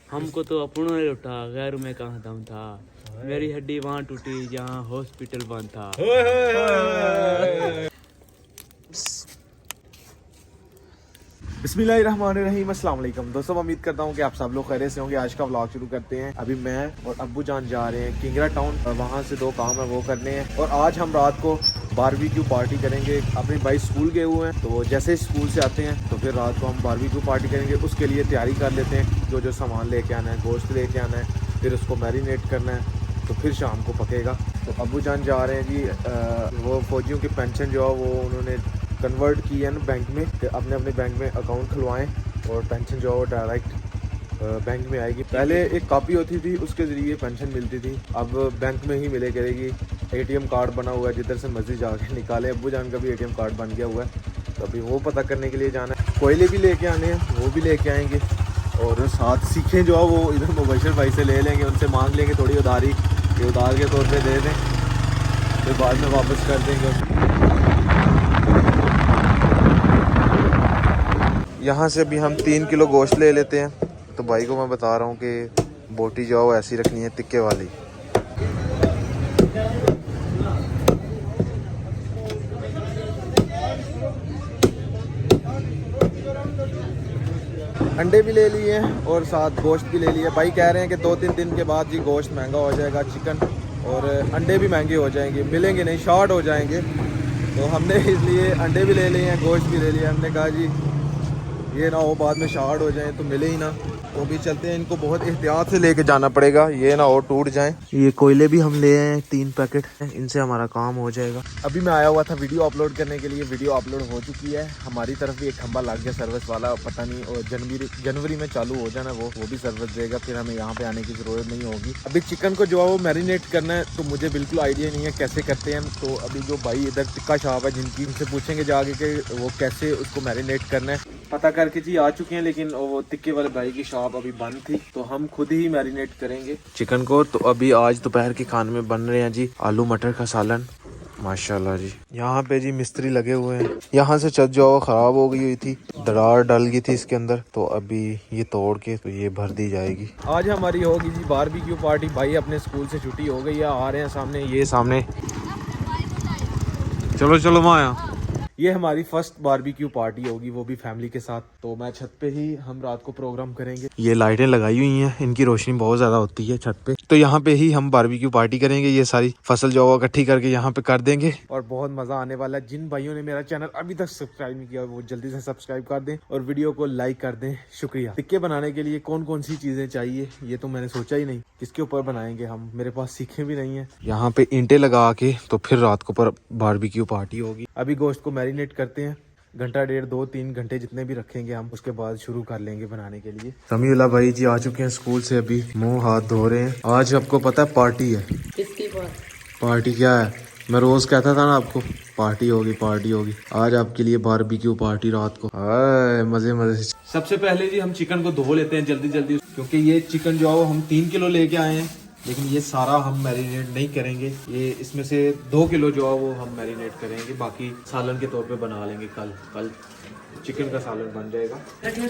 हमको तो अपनों ने लुटा, गैर में कहाँ दम था। मेरी हड्डी वहाँ टूटी जहाँ हॉस्पिटल बंद था। बिस्मिल्लाहिर्रहमानिर्रहीम। अस्सलाम वालेकुम दोस्तों, उम्मीद करता हूँ कि आप सब लोग खैरियत से होंगे। आज का व्लॉग शुरू करते हैं। अभी मैं और अब्बू जान जा रहे हैं किंगरा टाउन और वहाँ से 2 काम है वो करने हैं। और आज हम रात को बारबेक्यू पार्टी करेंगे। अपने भाई स्कूल गए हुए हैं, तो जैसे ही स्कूल से आते हैं तो फिर रात को हम बारबेक्यू पार्टी करेंगे। उसके लिए तैयारी कर लेते हैं, जो जो सामान लेके आना है, गोश्त लेके आना है, फिर उसको मैरिनेट करना है, तो फिर शाम को पकेगा। तो अब्बू जान जा रहे हैं जी। वो फौजियों की पेंशन जो है वो उन्होंने कन्वर्ट की है ना बैंक में, कि अपने अपने बैंक में अकाउंट खुलवाएं और पेंशन जो है वो डायरेक्ट बैंक में आएगी। पहले एक कॉपी होती थी, उसके ज़रिए पेंशन मिलती थी, अब बैंक में ही मिले करेगी। एटीएम कार्ड बना हुआ है, जिधर से मर्जी जाके निकाले। अब्बू जान का भी एटीएम कार्ड बन गया हुआ है, तो अभी वो पता करने के लिए जाना है। कोयले भी लेके आने हैं, वो भी लेके आएंगे। और साथ सीखें जो है वो इधर मुबशर भाई से ले लेंगे, उनसे मांग लेंगे थोड़ी उधारी, ये उधार के तौर पे दे दें, फिर बाद में वापस कर देंगे। यहाँ से अभी हम 3 किलो गोश्त ले लेते हैं। तो भाई को मैं बता रहा हूँ कि बोटी जो है वो ऐसी रखनी है, तिक्के वाली। अंडे भी ले लिए और साथ गोश्त भी ले लिया। भाई कह रहे हैं कि 2-3 दिन के बाद जी गोश्त महंगा हो जाएगा, चिकन और अंडे भी महंगे हो जाएंगे, मिलेंगे नहीं, शॉर्ट हो जाएंगे। तो हमने इसलिए अंडे भी ले लिए हैं, गोश्त भी ले लिया। हमने कहा जी ये ना हो बाद में शॉर्ट हो जाए तो मिले ही ना। तो भी चलते हैं, इनको बहुत एहतियात से लेके जाना पड़ेगा, ये ना हो टूट जाएं। ये कोयले भी हम ले आए हैं 3 पैकेट, इनसे हमारा काम हो जाएगा। अभी मैं आया हुआ था वीडियो अपलोड करने के लिए, वीडियो अपलोड हो चुकी है। हमारी तरफ भी एक खंबा लग गया सर्विस वाला, पता नहीं, और जनवरी में चालू हो जाना वो भी सर्विस देगा, फिर हमें यहाँ पे आने की ज़रूरत नहीं होगी। अभी चिकन को जो है वो मैरिनेट करना है, तो मुझे बिल्कुल आइडिया नहीं है कैसे करते हैं। तो अभी जो भाई इधर टिक्का शॉप है जिनकी, उनसे पूछेंगे जाके कि वो कैसे उसको मैरिनेट करना है। पता करके जी आ चुके हैं, लेकिन वो तिक्के वाले भाई की शॉप अभी बंद थी, तो हम खुद ही मैरिनेट करेंगे चिकन को। तो अभी आज दोपहर के खाने में बन रहे हैं जी आलू मटर का सालन, माशाल्लाह जी। यहाँ पे जी मिस्त्री लगे हुए हैं। यहाँ से छत जो खराब हो गई हुई थी, दरार डल गई थी इसके अंदर, तो अभी ये तोड़ के तो ये भर दी जाएगी। आज हमारी होगी जी बारबेक्यू पार्टी। भाई अपने स्कूल से छुट्टी हो गई है, आ रहे हैं सामने, ये सामने। चलो चलो माया, ये हमारी फर्स्ट बारबेक्यू पार्टी होगी, वो भी फैमिली के साथ। तो मैं छत पे ही हम रात को प्रोग्राम करेंगे। ये लाइटें लगाई हुई हैं, इनकी रोशनी बहुत ज्यादा होती है छत पे, तो यहाँ पे ही हम बारबेक्यू पार्टी करेंगे। ये सारी फसल जो है इकट्ठी करके यहाँ पे कर देंगे और बहुत मजा आने वाला है। जिन भाइयों ने मेरा चैनल अभी तक सब्सक्राइब नहीं किया वो जल्दी से सब्सक्राइब कर दें और वीडियो को लाइक कर दें, शुक्रिया। टिक्के बनाने के लिए कौन कौन सी चीजें चाहिए ये तो मैंने सोचा ही नहीं, किसके ऊपर बनाएंगे हम, मेरे पास सीखे भी नहीं है। यहाँ पे ईंटें लगा के तो फिर रात को पर बारबेक्यू पार्टी होगी। अभी गोश्त को मैरिनेट करते हैं, घंटा 1.5-2-3 घंटे जितने भी रखेंगे हम, उसके बाद शुरू कर लेंगे बनाने के लिए। समीउल्लाह भाई जी आ चुके हैं स्कूल से, अभी मुंह हाथ धो रहे हैं। आज आपको पता है पार्टी है। किसकी बात? पार्टी क्या है, मैं रोज कहता था ना आपको पार्टी होगी पार्टी होगी। आज आपके लिए बारबेक्यू पार्टी रात को, मजे मजे से। सबसे पहले जी हम चिकन को धो लेते हैं जल्दी जल्दी, क्योंकि ये चिकन जो है हम 3 किलो लेके आए हैं, लेकिन ये सारा हम मैरिनेट नहीं करेंगे। ये इसमें से 2 किलो जो है वो हम मैरिनेट करेंगे, बाकी सालन के तौर पे बना लेंगे। कल चिकन का सालन बन जाएगा।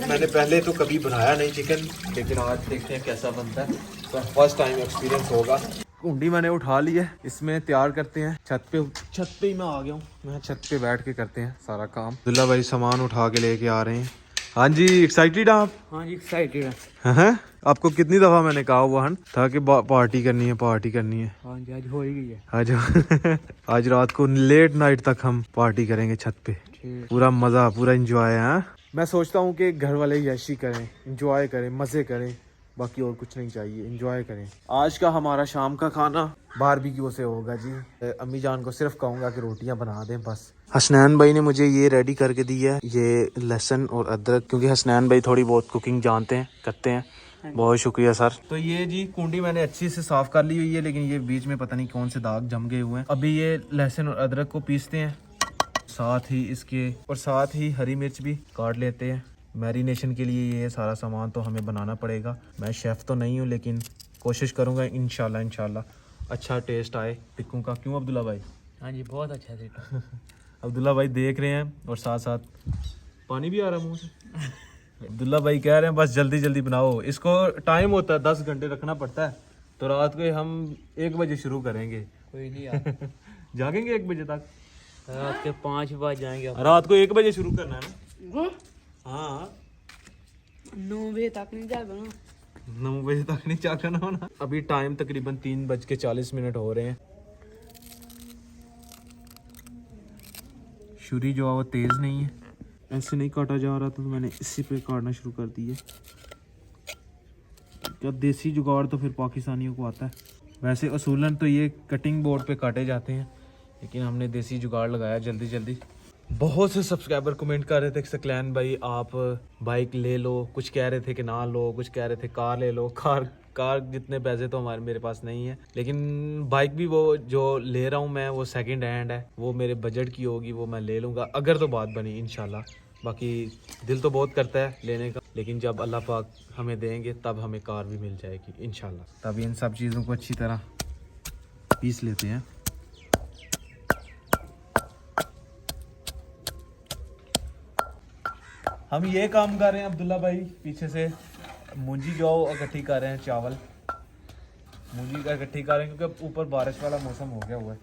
मैंने पहले तो कभी बनाया नहीं चिकन, लेकिन आज देखते हैं कैसा बनता है, तो फर्स्ट टाइम एक्सपीरियंस होगा। कुंडी मैंने उठा ली है, इसमें तैयार करते हैं। छत पे ही मैं आ गया हूँ, मैं छत पे बैठ के करते हैं सारा काम। अब्दुल्ला भाई सामान उठा के लेके आ रहे हैं। हाँ जी, एक्साइटेड आप? हाँ जी एक्साइटेड है। हैं? आपको कितनी दफा मैंने कहा हुआ था कि पार्टी करनी है पार्टी करनी है। हाँ जी आज हो ही गई है। आज आज रात को लेट नाइट तक हम पार्टी करेंगे छत पे, पूरा मजा, पूरा एंजॉय है। मैं सोचता हूँ कि घर वाले यशी करें, एंजॉय करें, मजे करें, बाकी और कुछ नहीं चाहिए, एंजॉय करें। आज का हमारा शाम का खाना बारबेक्यू से होगा जी। अम्मी जान को सिर्फ कहूँगा कि रोटियां बना दें बस। हसनैन भाई ने मुझे ये रेडी करके दी है, ये लहसुन और अदरक, क्योंकि हसनैन भाई थोड़ी बहुत कुकिंग जानते हैं, करते हैं। बहुत शुक्रिया सर। तो ये जी कुंडी मैंने अच्छी से साफ कर ली हुई है, लेकिन ये बीच में पता नहीं कौन से दाग जम गए हुए हैं। अभी ये लहसुन और अदरक को पीसते हैं, साथ ही इसके और साथ ही हरी मिर्च भी काट लेते हैं। मैरिनेशन के लिए ये सारा सामान तो हमें बनाना पड़ेगा। मैं शेफ़ तो नहीं हूँ, लेकिन कोशिश करूँगा इंशाल्लाह अच्छा टेस्ट आए टिक्कों का। क्यों अब्दुल्ला भाई? हाँ जी बहुत अच्छा थे। अब्दुल्ला भाई देख रहे हैं और साथ साथ पानी भी आ रहा है मुँह से। अब्दुल्ला भाई कह रहे हैं बस जल्दी जल्दी बनाओ। इसको टाइम होता है 10 घंटे रखना पड़ता है, तो रात को हम 1 बजे शुरू करेंगे। कोई नहीं यार। जागेंगे 1 बजे तक, रात के 5 बज जाएंगे। रात को 1 बजे शुरू करना है ना। हाँ 9 बजे तक नहीं जाएगा ना। 9 बजे तक नहीं जागना होना। अभी टाइम तकरीबन 3:40 हो रहे हैं। छुरी जो है वो तेज नहीं है, ऐसे नहीं काटा जा रहा था, तो मैंने इसी पे काटना शुरू कर दिया। क्या देसी जुगाड़ तो फिर पाकिस्तानियों को आता है। वैसे असूलन तो ये कटिंग बोर्ड पे काटे जाते हैं, लेकिन हमने देसी जुगाड़ लगाया जल्दी जल्दी। बहुत से सब्सक्राइबर कमेंट कर रहे थे कि सकलैन भाई आप बाइक ले लो, कुछ कह रहे थे कि ना लो, कुछ कह रहे थे कार ले लो। कार जितने पैसे तो मेरे पास नहीं है, लेकिन बाइक भी वो जो ले रहा हूँ मैं वो सेकंड हैंड है, वो मेरे बजट की होगी, वो मैं ले लूँगा अगर तो बात बनी इंशाल्लाह। बाकी दिल तो बहुत करता है लेने का, लेकिन जब अल्लाह पाक हमें देंगे तब हमें कार भी मिल जाएगी इंशाल्लाह। तब इन सब चीज़ों को अच्छी तरह पीस लेते हैं। हम ये काम कर रहे हैं अब्दुल्ला भाई, पीछे से मूंजी जो इकट्ठी कर रहे हैं, चावल मूंजी का इकट्ठी कर रहे हैं क्योंकि ऊपर बारिश वाला मौसम हो गया हुआ है।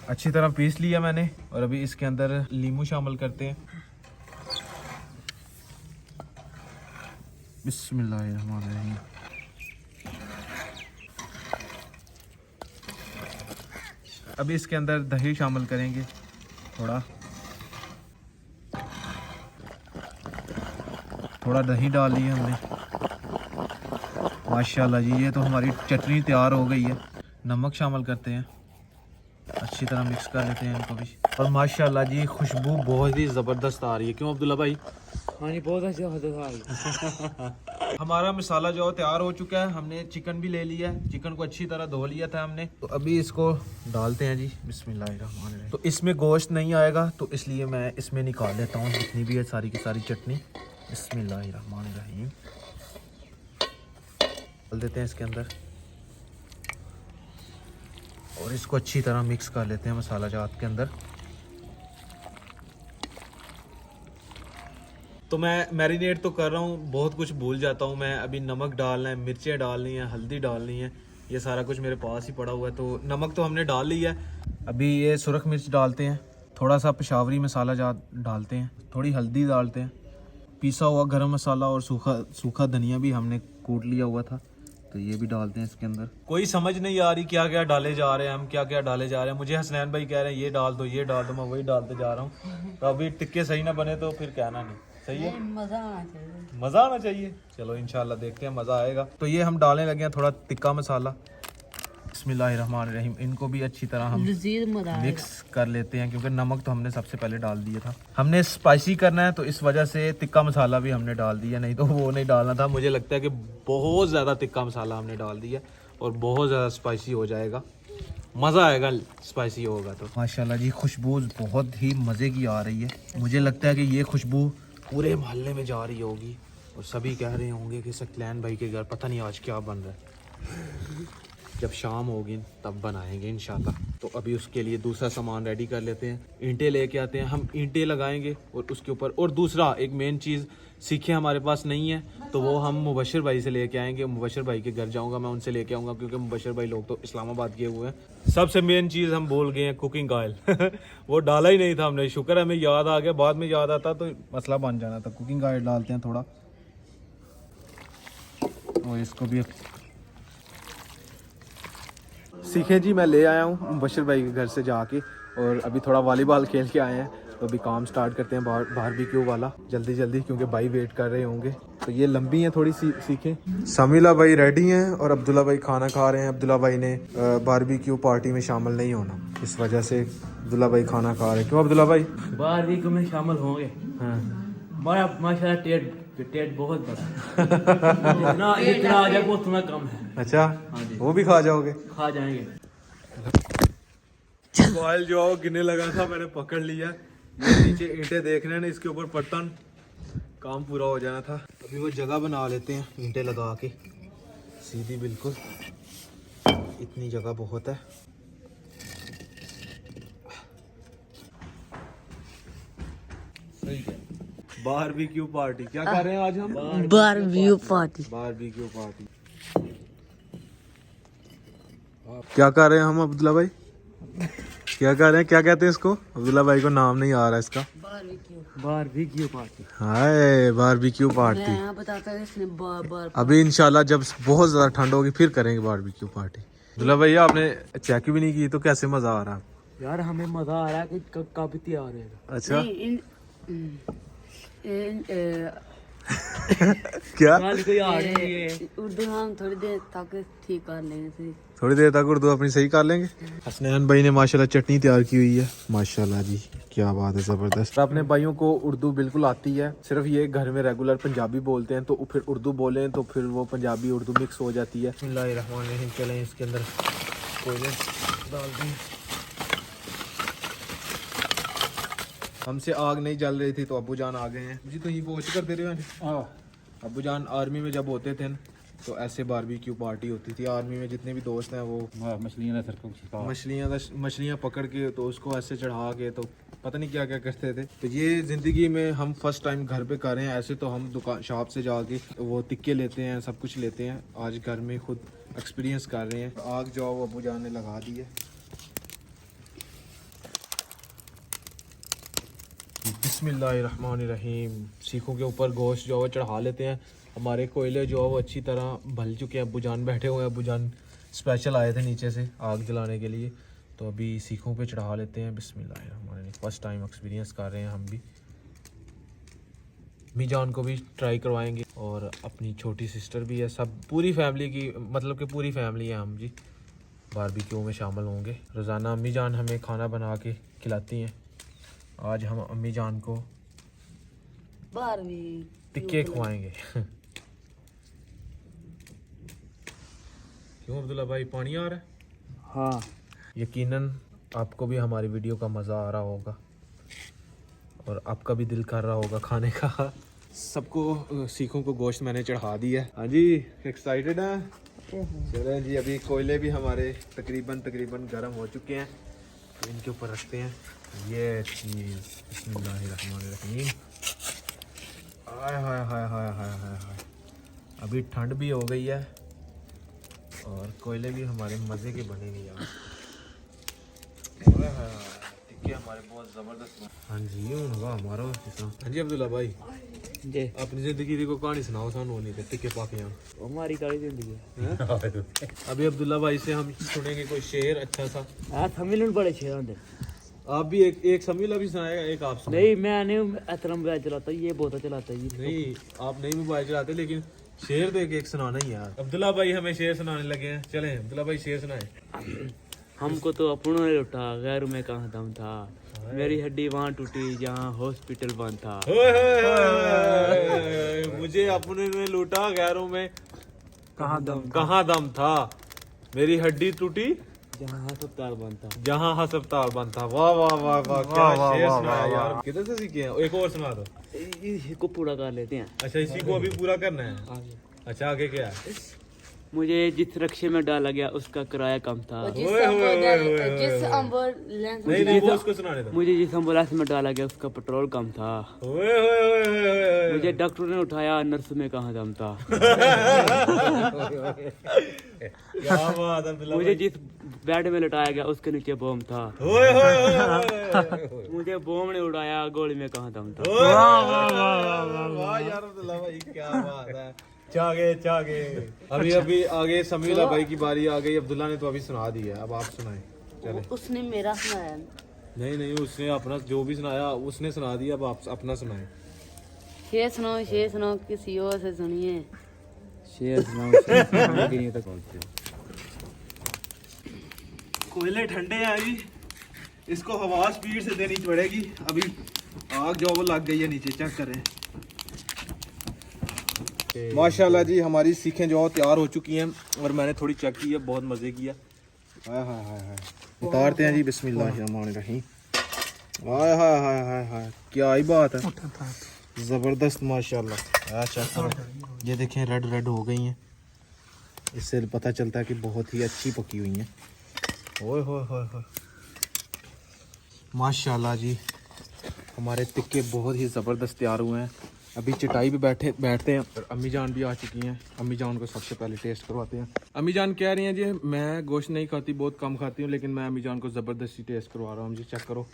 अच्छी तरह पीस लिया मैंने, और अभी इसके अंदर नींबू शामिल करते हैं। बिस्मिल्लाहिर्रहमानिर्रहीम। अभी इसके अंदर दही शामिल करेंगे थोड़ा दही डाल लिया हमने। माशाल्लाह जी ये तो हमारी चटनी तैयार हो गई है। नमक शामिल करते हैं, अच्छी तरह मिक्स कर लेते हैं इनको भी। और माशाल्लाह जी खुशबू बहुत ही ज़बरदस्त आ रही है, क्यों अब्दुल्ला भाई? हाँ जी बहुत अच्छी खुशबू आ रही है। हमारा मसाला जो तैयार हो चुका है, हमने चिकन भी ले लिया है, चिकन को अच्छी तरह धो लिया था हमने। तो अभी इसको डालते हैं जी, बिस्मिल्लाहिर्रहमानिर्रहीम। तो इसमें गोश्त नहीं आएगा, तो इसलिए मैं इसमें निकाल लेता हूँ जितनी भी है सारी की सारी चटनी। बिस्मिल्लाहिर्रहमानिर्रहीम डाल देते हैं इसके अंदर, और इसको अच्छी तरह मिक्स कर लेते हैं मसाला जात के अंदर। तो मैं मैरिनेट तो कर रहा हूँ, बहुत कुछ भूल जाता हूँ मैं। अभी नमक डालना है, मिर्चें डालनी है, हल्दी डालनी है, ये सारा कुछ मेरे पास ही पड़ा हुआ है। तो नमक तो हमने डाल लिया है। अभी ये सुरख मिर्च डालते हैं, थोड़ा सा पेशावरी मसाला जात डालते हैं, थोड़ी हल्दी डालते हैं, पिसा हुआ गरम मसाला और सूखा धनिया भी हमने कूट लिया हुआ था, तो ये भी डालते हैं इसके अंदर। कोई समझ नहीं आ रही क्या क्या डाले जा रहे हैं हम, क्या क्या डाले जा रहे हैं। मुझे हसनैन भाई कह रहे हैं ये डाल दो ये डाल दो, मैं वही डालते जा रहा हूँ। तो अभी टिक्के सही ना बने तो फिर कहना नहीं। सही है, मजा आना चाहिए। मज़ा आना चाहिए। चलो इंशाल्लाह देखते हैं, मज़ा आएगा। तो ये हम डालने लगे हैं थोड़ा तिक्का मसाला। बिस्मिल्लाहिर्रहमानिर्रहीम। इनको भी अच्छी तरह हम मिक्स कर लेते हैं, क्योंकि नमक तो हमने सबसे पहले डाल दिया था। हमने स्पाइसी करना है तो इस वजह से तिक्का मसाला भी हमने डाल दिया, नहीं तो वो नहीं डालना था। मुझे लगता है कि बहुत ज़्यादा तिक्का मसाला हमने डाल दिया और बहुत ज़्यादा स्पाइसी हो जाएगा, मज़ा आएगा स्पाइसी होगा तो। माशाल्लाह जी खुशबू बहुत ही मज़े की आ रही है। मुझे लगता है कि ये खुशबू पूरे मोहल्ले में जा रही होगी और सभी कह रहे होंगे कि सकलैन भाई के घर पता नहीं आज क्या बन रहा है। जब शाम होगी तब बनाएंगे इंशाल्लाह। तो अभी उसके लिए दूसरा सामान रेडी कर लेते हैं। ईंटें लेके आते हैं, हम ईंटें लगाएंगे और उसके ऊपर, और दूसरा एक मेन चीज़ सीखे हमारे पास नहीं है, तो वो हम मुबशर भाई से लेके आएंगे। मुबशर भाई के घर जाऊंगा मैं, उनसे लेके आऊँगा, क्योंकि मुबशर भाई लोग तो इस्लामाबाद के हुए हैं। सबसे मेन चीज़ हम भूल गए हैं, कुकिंग ऑयल। वो डाला ही नहीं था हमने, शुक्र है हमें याद आ गया, बाद में याद आता तो मसला बन जाना था। कुकिंग ऑयल डालते हैं थोड़ा, और इसको भी सीखे जी मैं ले आया हूँ मुबशर भाई के घर से जाके, और अभी थोड़ा वॉलीबॉल खेल के आए हैं। तो अभी काम स्टार्ट करते हैं बारबेक्यू वाला जल्दी जल्दी, क्योंकि भाई वेट कर रहे होंगे। तो ये लंबी हैं थोड़ी सी सीखें। समीला भाई रेडी हैं और अब्दुल्ला भाई खाना खा रहे हैं। अब्दुल्ला भाई ने बारबेक्यू पार्टी में शामिल नहीं होना, इस वजह से अब्दुल्ला भाई खाना खा रहे हैं। क्यों अब्दुल्ला भाई? बारबेक्यू में शामिल होंगे। हाँ माशाल्लाह टेट बहुत बड़ा। इतना आ जाएगा उतना कम है। अच्छा, वो भी खा जाओगे? खा जाएंगे। मोबाइल जो गिरने लगा था मैंने पकड़ लिया। ये नीचे ईंटें देख रहे हैं ना, इसके ऊपर पट्टन, काम पूरा हो जाना था। अभी वो जगह बना लेते हैं ईंटें लगा के। सीधी बिल्कुल, इतनी जगह बहुत है। बारबेक्यू पार्टी क्या कर रहे हैं आज हम? Barbecue party. बारबेक्यू पार्टी क्या कर रहे हैं हम अब्दुल्ला भाई? क्या कर रहे हैं, क्या कहते हैं इसको? अब्दुल्ला भाई को नाम नहीं आ रहा इसका। Barbecue party. Hi barbecue party. मैं बताता हूँ इसने बार अभी इंशाल्लाह जब बहुत ज्यादा ठंड होगी फिर करेंगे बारबेक्यू पार्टी। अब्दुल्ला भाई आपने चेक भी नहीं की तो कैसे मजा आ रहा है? यार हमें मजा आ रहा है कि कब तैयार है। अच्छा नहीं, क्या कल कोई आ रही है। उर्दू हम थोड़ी देर तक ठीक कर लेंगे फिर। थोड़ी देर तक उर्दू अपनी सही कर लेंगे। हसनैन भाई ने माशाल्लाह चटनी तैयार की हुई है। माशाल्लाह जी क्या बात है, जबरदस्त। अपने भाइयों को उर्दू बिल्कुल आती है, सिर्फ ये घर में रेगुलर पंजाबी बोलते हैं, तो फिर उर्दू बोलें तो फिर वो पंजाबी उर्दू मिक्स हो जाती है। बिस्मिल्लाहिर्रहमानिर्रहीम। चलें इसके अंदर कोयले डाल दें। हमसे आग नहीं जल रही थी तो अब्बू जान आ गए हैं जी। तो ये पहुँच कर दे रहे हो अब्बू जान आर्मी में जब होते थे तो ऐसे बारबेक्यू पार्टी होती थी। आर्मी में जितने भी दोस्त हैं वो मछलियाँ पकड़ के तो उसको ऐसे चढ़ा के तो पता नहीं क्या क्या करते थे। तो ये ज़िंदगी में हम फर्स्ट टाइम घर पे कर रहे हैं। ऐसे तो हम दुकान शॉप से जाके वो टिक्के लेते हैं, सब कुछ लेते हैं। आज घर में खुद एक्सपीरियंस कर रहे हैं। आग जो वो अब्बू जान ने लगा दी है। बिस्मिल्लाहिर्रहमानिर्रहीम। सीखों के ऊपर गोश्त जो है वो चढ़ा लेते हैं। हमारे कोयले जो है वो अच्छी तरह भल चुके हैं। अब्बू जान बैठे हुए हैं। अब्बू जान स्पेशल आए थे नीचे से आग जलाने के लिए, तो अभी सीखों पे चढ़ा लेते हैं। बिस्मिल्लाहिर्रहमानिर्रहीम। फर्स्ट टाइम एक्सपीरियंस कर रहे हैं हम भी। मी जान को भी ट्राई करवाएंगे और अपनी छोटी सिस्टर भी है। सब पूरी फैमिली की, मतलब कि पूरी फैमिली है हम जी बारबेक्यू में शामिल होंगे। रोज़ाना अम्मी जान हमें खाना बना के खिलाती हैं। आज हम अम्मी जान को टिक्के खुआएंगे। क्यों अब्दुल्ला भाई पानी आ रहा है? हाँ यकीनन आपको भी हमारी वीडियो का मज़ा आ रहा होगा और आपका भी दिल कर रहा होगा खाने का। सबको सीखों को गोश्त मैंने चढ़ा दिया है। हाँ जी एक्साइटेड हैं? चलें जी। अभी कोयले भी हमारे तकरीबन गर्म हो चुके हैं, तो इनके ऊपर रखते हैं ये चीज़। बिस्मिल्लाहिर्रहमानिर्रहीम। हाय हाय हाय हाय हाय हाय हाय। अभी ठंड भी हो गई है और कोयले भी हमारे मज़े के बने नहीं यार। हाय हाय हाय। टिक्के हमारे बहुत ज़बरदस्त। हाँ जी उनका हमारा। हाँ जी अब्दुल्ला भाई जी अपनी ज़िंदगी की कोई कहानी सुनाओ सानू। नहीं थे टिक्के पाके यहाँ हमारी काली जिंदगी है। अभी अब्दुल्ला भाई से हम सुनेंगे कोई शेर अच्छा सा। मिलन बड़े शेर होंगे। आप भी एक समीला भी सुनाएगा, एक आप सुनाए। नहीं मैं नहीं इतना मोबाइल चलाता, ये बहुत चलाता है। नहीं आप नहीं मोबाइल चलाते, लेकिन शेर तो एक सुनाना ही यार। अब्दुल्ला भाई हमें शेर सुनाने लगे हैं। चलें अब्दुल्ला भाई शेर सुनाए। हमको तो अपनों ने लुटा, गैर में कहाँ दम था। मेरी हड्डी वहाँ टूटी जहाँ हॉस्पिटल बंद था। मुझे अपने में लूटा, गैरों में कहाँ दम था। मेरी हड्डी टूटी जहाँ अस्पताल बंद था। जहाँ अस्पताल बंद था। वाह वाह वाह वाह, क्या शेर सुनाया यार। किधर से सीखे हैं? एक और सुना दो। इसको पूरा कर लेते हैं। अच्छा इसी को अभी पूरा करना है। आगे। अच्छा आगे क्या है? मुझे जिस रक्शे में डाला गया उसका किराया कम था। जिस नहीं वो उसको सुनाने दो। मुझे जिस एम्बुलेंस में डाला गया उसका पेट्रोल कम था। मुझे डॉक्टर ने उठाया, नर्स में कहाँ दम था। क्या बात है अब्दुल्ला मुझे जिस बेड में लटाया गया उसके नीचे बम था। मुझे बम ने उड़ाया, गोली में कहाँ दम था। वाह यार अब्दुल्ला भाई क्या बात है। चागे अभी आगे समीला भाई की बारी आ गई। अब्दुल्ला ने तो अभी सुना दिया, अब आप सुनाए। चले। उसने मेरा सुनाया। नहीं उसने अपना जो भी सुनाया उसने सुना दिया, अब आप अपना सुनाए। शेर सुनाओ किसी और से सुनिए। शेर सुनाओ। कोयले ठंडे हैं अभी, इसको हवा स्पीड से देनी पड़ेगी। अभी आग जो वो लग गई है नीचे, चेक करें। माशाल्लाह जी हमारी सीखें जो तैयार हो चुकी हैं और मैंने थोड़ी चेक की है, बहुत मज़े की है। हाय हाय हाय हाय। उतारते हैं जी। बिस्मिल्लाहिर्रहमानिर्रहीम। हाय हाय हाय हाय हाय, क्या ही बात है, ज़बरदस्त माशाल्लाह। अच्छा ये देखें रेड हो गई हैं। इससे पता चलता है कि बहुत ही अच्छी पकी हुई हैं। ओए होए होए होए, माशाल्लाह जी, हमारे टिक्के बहुत ही ज़बरदस्त तैयार हुए हैं। अभी चटाई पे बैठते हैं और अम्मी जान भी आ चुकी हैं। अम्मी जान को सबसे पहले टेस्ट करवाते हैं। अम्मी जान कह रही हैं जी मैं गोश्त नहीं खाती, बहुत कम खाती हूँ, लेकिन मैं अम्मी जान को ज़बरदस्ती टेस्ट करवा रहा हूँ जी। चेक करो,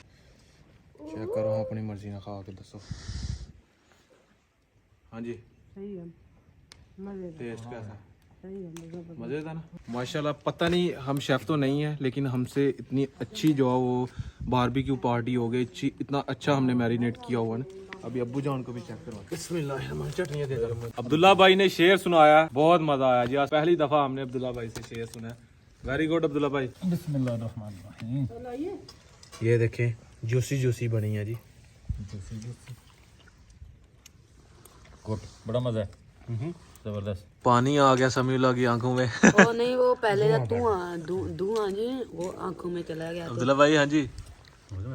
चेक करो, हाँ अपनी मर्जी ना खा के दसो। हाँ जी, सही है, टेस्ट कैसा? सही है, मज़े था ना? माशाल्लाह, पता नहीं हम शेफ़ तो नहीं है, लेकिन हमसे इतनी अच्छी जो है वो बारबेक्यू पार्टी हो गई, इतना अच्छा हमने मैरिनेट किया हुआ ना। अभी अब्बू जान को भी चेक करवा। बिस्मिल्लाह, चटनी दे दो। अब्दुल्ला भाई ने शेर सुनाया, बहुत मजा आया जी। आज पहली दफा हमने अब्दुल्ला भाई से शेर सुना। वेरी गुड अब्दुल्ला भाई। बिस्मिल्लाहिर्रहमानिर्रहीम। ये देखें, जूसी जूसी बनी है जी। गुड, बड़ा मजा है, जबरदस्त। पानी आ गया समीउल्लाह की आंखों में। वो नहीं, वो पहले का धुआं जी वो आंखों में चला गया। अब्दुल्ला भाई, हाँ जी,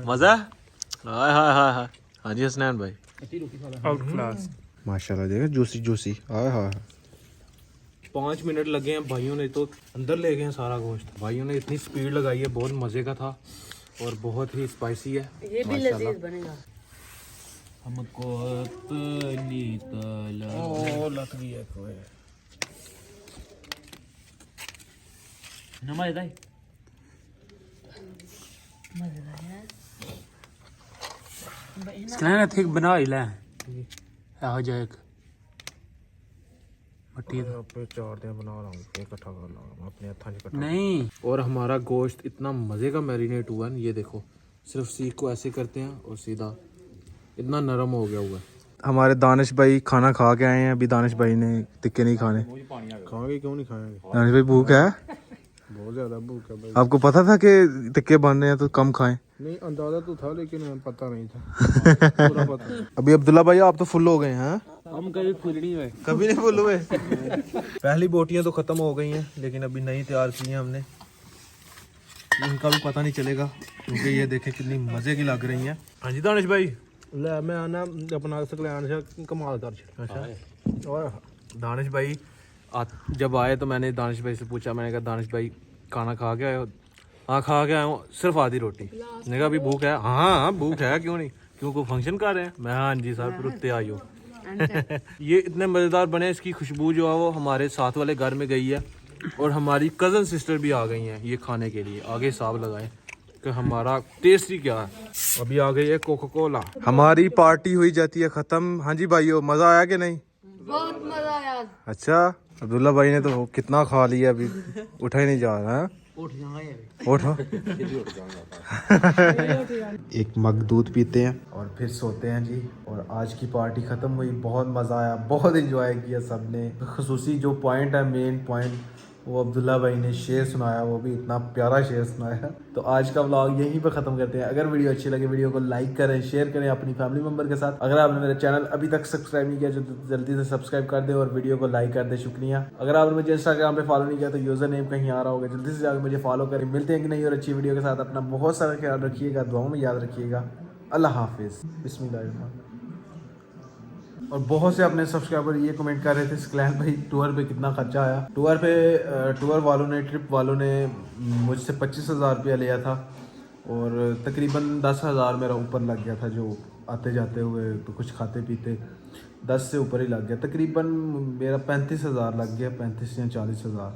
मजा? हाय हाय हाय हाय। हाँ जी हसनैन भाई, माशाल्लाह देखो, जूसी जूसी, हाय हाय। 5 मिनट लगे हैं भाइयों ने, तो अंदर ले गए हैं सारा गोश्त। भाइयों ने इतनी स्पीड लगाई है, बहुत मज़े का था और बहुत ही स्पाइसी है। ये भी लजीज बनेगा। हमको अपनी ओ लग गई है कोई। नमाज दाई स्कैन थिक बना ही ले हो जाए एक मट्टी पे 4 दिन बना रहा हूँ, इकट्ठा कर लूँगा अपने हत्था इकट्ठा। नहीं। और हमारा गोश्त इतना मज़े का मैरिनेट हुआ है, ये देखो, सिर्फ सीख को ऐसे करते हैं और सीधा इतना नरम हो गया हुआ है। हमारे दानिश भाई खाना खा के आए हैं। अभी दानिश भाई ने टिक्के नहीं खाने। खाएंगे क्यों नहीं खाएंगे? दानिश भाई भूख है, बहुत ज़्यादा भूख है भाई। आपको पता था कि टिक्के बन रहे हैं तो कम खाएं? नहीं, अंदाजा तो था लेकिन पता नहीं था। पूरा पता। अभी अब्दुल्ला भाई आप तो फुल हो गए हैं। हम कभी फुल नहीं हुए, कभी नहीं फुल हुए। पहली बोटियां तो ख़त्म हो गई हैं, लेकिन अभी नई तैयार की हैं हमने। इनका भी पता नहीं चलेगा क्योंकि ये देखें कितनी मज़े की लग रही हैं। हाँ जी दानिश भाई, ले मैं आना अपना सकलैन से कमाल कर। अच्छा, और दानिश भाई जब आए तो मैंने दानिश भाई से पूछा, मैंने कहा दानिश भाई खाना खा के आए हो? हाँ खा के आया हूँ, सिर्फ आधी रोटी। मैंने कहा अभी भूख है? हाँ भूख है, क्यों नहीं, क्यों को फंक्शन कर रहे हैं? मैं हाँ जी सर, रुकते आई हो। ये इतने मज़ेदार बने, इसकी खुशबू जो है वो हमारे साथ वाले घर में गई है और हमारी कज़न सिस्टर भी आ गई हैं ये खाने के लिए। आगे हिसाब लगाएं कि हमारा टेस्ट ही क्या है। अभी आ गई है कोका कोला। हमारी पार्टी हुई जाती है ख़त्म। हाँ जी भाइयों, मज़ा आया कि नहीं? बहुत मजा आया। अच्छा, अब्दुल्ला भाई ने तो कितना खा लिया, अभी उठा ही नहीं जा रहा है। उठो। एक मग दूध पीते हैं और फिर सोते हैं जी। और आज की पार्टी ख़त्म हुई, बहुत मज़ा आया, बहुत एंजॉय किया सबने। खुसूसी जो पॉइंट है, मेन पॉइंट, वो अब्दुल्ला भाई ने शेर सुनाया, वो भी इतना प्यारा शेर सुनाया। तो आज का व्लॉग यहीं पे ख़त्म करते हैं। अगर वीडियो अच्छी लगे वीडियो को लाइक करें, शेयर करें अपनी फैमिली मेम्बर के साथ। अगर आपने मेरा चैनल अभी तक सब्सक्राइब नहीं किया तो जल्दी से सब्सक्राइब कर दें और वीडियो को लाइक कर दें। शुक्रिया। अगर आपने मुझे इंस्टाग्राम पे फॉलो नहीं किया तो यूज़र नेम कहीं आ रहा होगा, जल्दी से जाकर मुझे फॉलो करें। मिलते हैं कि नहीं और अच्छी वीडियो के साथ। अपना बहुत सारा ख्याल रखिएगा, दुआओं में याद रखिएगा। अल्लाह हाफिज़। बिस्मिल्लाह। और बहुत से अपने सब्सक्राइबर ये कमेंट कर रहे थे स्कलैन भाई टूर पे कितना खर्चा आया। टूर वालों ने, ट्रिप वालों ने मुझसे 25,000 रुपया लिया था और तकरीबन 10,000 मेरा ऊपर लग गया था, जो आते जाते हुए तो कुछ खाते पीते 10 से ऊपर ही लग गया। तकरीबन मेरा 35,000 लग गया, 35 या 40,000।